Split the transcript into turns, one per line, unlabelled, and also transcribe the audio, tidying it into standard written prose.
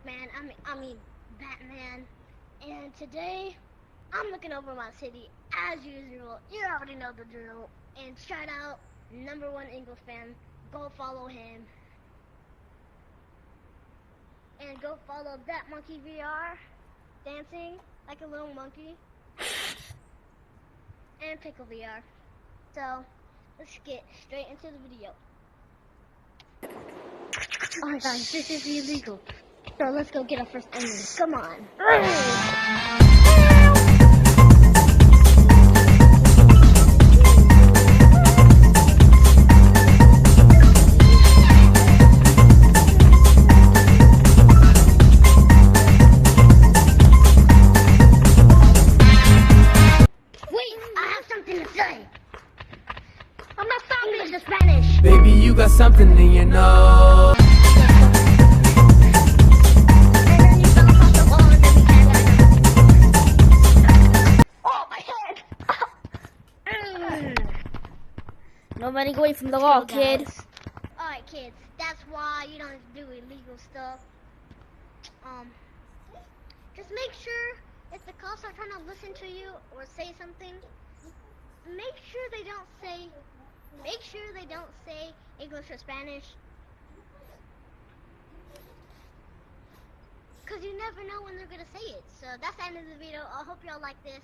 Man, I mean Batman, and today I'm looking over my city as usual. You already know the drill. And shout out #1 Eagles fan. Go follow him, and go follow that monkey VR dancing like a little monkey, and Pickle VR. So let's get straight into the video. Alright guys, this is illegal. So let's go get our first enemy. Come on. Wait, I have something to say. I'm not stopping English or Spanish.
Baby, you got something in your nose.
Nobody go away from the wall, kid.
Alright, kids, that's why you don't do illegal stuff. Just make sure if the cops are trying to listen to you or say something, make sure they don't say English or Spanish. Because you never know when they're going to say it. So that's the end of the video. I hope y'all like this.